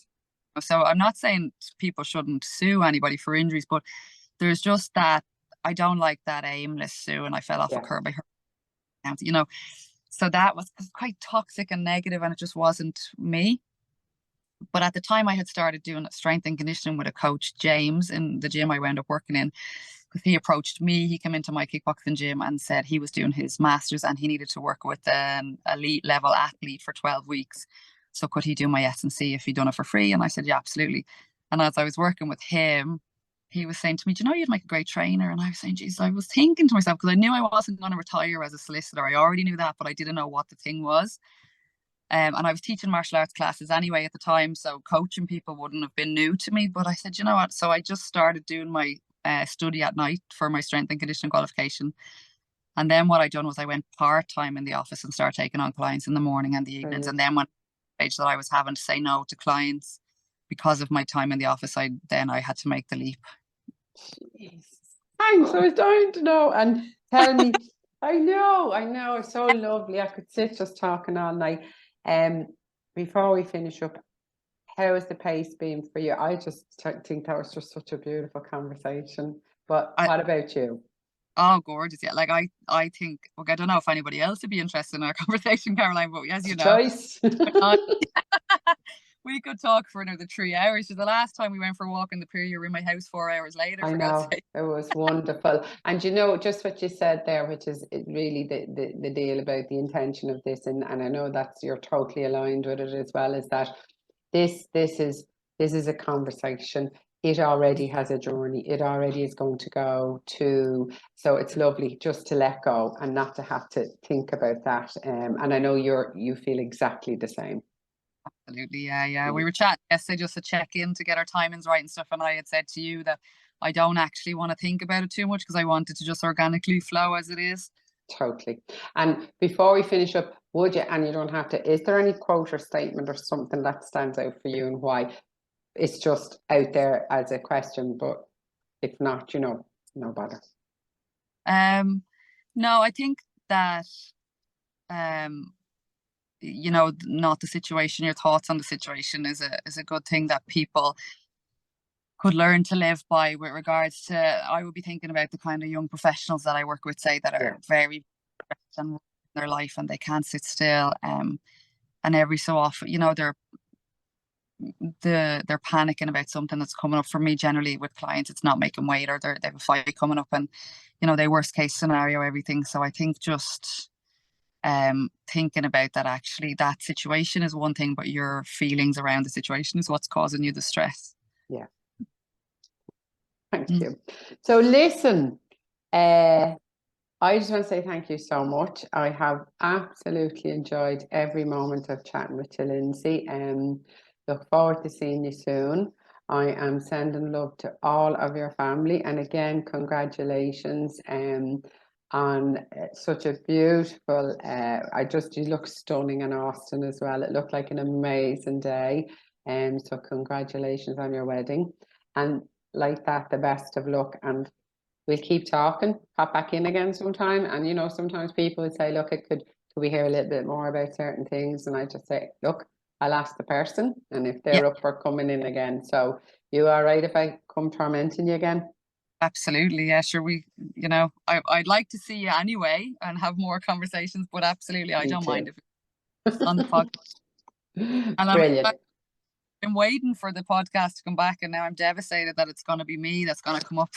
So I'm not saying people shouldn't sue anybody for injuries, but there's just that I don't like that aimless sue, and I fell off a curb. I hurt, you know, so that was quite toxic and negative, and it just wasn't me. But at the time, I had started doing strength and conditioning with a coach, James, in the gym I wound up working in, because he approached me. He came into my kickboxing gym and said he was doing his master's and he needed to work with an elite level athlete for 12 weeks. So could he do my S&C if he'd done it for free? And I said, yeah, absolutely. And as I was working with him, he was saying to me, do you know, you'd make a great trainer? And I was saying, geez, I was thinking to myself, because I knew I wasn't going to retire as a solicitor. I already knew that, but I didn't know what the thing was. And I was teaching martial arts classes anyway at the time, so coaching people wouldn't have been new to me. But I said, you know what? So I just started doing my study at night for my strength and conditioning qualification. And then what I done was I went part-time in the office and started taking on clients in the morning and the evenings. And then when stage that I was having to say no to clients because of my time in the office, I had to make the leap. Jeez. Thanks. I was dying to know. And tell me, I know, it's so lovely. I could sit just talking all night. Before we finish up, how has the pace been for you? I just think that was just such a beautiful conversation. But what about you? Oh, gorgeous. Yeah, like I think, I don't know if anybody else would be interested in our conversation, Caroline, but as you know, choice. We could talk for another 3 hours. So the last time we went for a walk in the pier, you were in my house 4 hours later. I know, it was wonderful. And you know, just what you said there, which is really the deal about the intention of this, and I know that's, you're totally aligned with it as well, is that this is a conversation. It already has a journey. It already is going to go to, so it's lovely just to let go and not to have to think about that. And I know you feel exactly the same. Absolutely, yeah. We were chatting yesterday just to check in to get our timings right and stuff, and I had said to you that I don't actually want to think about it too much because I want it to just organically flow as it is. Totally. And before we finish up, would you, and you don't have to, is there any quote or statement or something that stands out for you and why? It's just out there as a question, but if not, you know, no bother. No, I think that you know, not the situation, your thoughts on the situation is a good thing that people could learn to live by. With regards to, I would be thinking about the kind of young professionals that I work with, say, that are very in their life and they can't sit still, and every so often, you know, they're panicking about something that's coming up. For me, generally with clients, it's not making weight, or they have a fight coming up, and you know, they worst case scenario everything. So I think just thinking about that, actually that situation is one thing, but your feelings around the situation is what's causing you the stress. Yeah. Thank you. So listen, I just want to say thank you so much. I have absolutely enjoyed every moment of chatting with you, Lindsey, and look forward to seeing you soon. I am sending love to all of your family, and again, congratulations on such a beautiful, you look stunning in Austin as well. It looked like an amazing day, and so congratulations on your wedding, and like that, the best of luck, and we'll keep talking, pop back in again sometime. And you know, sometimes people would say, look, could we hear a little bit more about certain things? And I just say, look, I'll ask the person, and if they're up for coming in again. So you all right if I come tormenting you again? Absolutely, yeah, sure. You know, I'd like to see you anyway and have more conversations, but absolutely, I don't mind if it's on the podcast. And Brilliant. I'm waiting for the podcast to come back, and now I'm devastated that it's going to be me that's going to come up.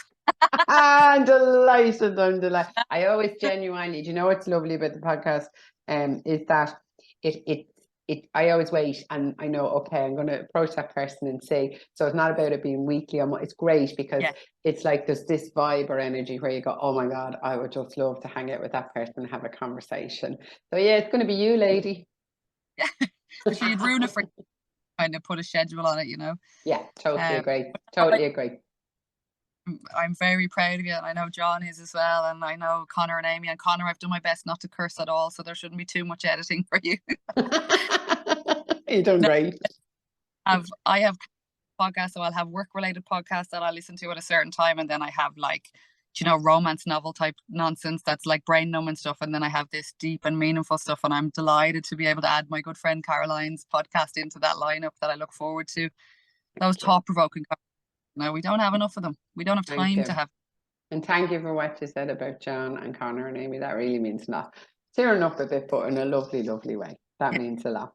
I'm delighted. I always genuinely, do you know what's lovely about the podcast? Is that I always wait, and I know, okay, I'm going to approach that person and say, so it's not about it being weekly. It's great because it's like there's this vibe or energy where you go, oh my God, I would just love to hang out with that person and have a conversation. So yeah, it's going to be you, lady. So you'd ruin it for kind of put a schedule on it, you know. Yeah, totally agree. Totally agree. I'm very proud of you, and I know John is as well, and I know Connor and Amy. And Connor, I've done my best not to curse at all, so there shouldn't be too much editing for you. You're doing great. I have podcasts. So I'll have work-related podcasts that I listen to at a certain time, and then I have like, you know, romance novel type nonsense that's like brain numbing stuff, and then I have this deep and meaningful stuff. And I'm delighted to be able to add my good friend Caroline's podcast into that lineup that I look forward to. Those thought-provoking. No, we don't have enough of them. We don't have time to have. And thank you for what you said about John and Connor and Amy. That really means a lot. Tearing up a bit, but in a lovely, lovely way. That means a lot.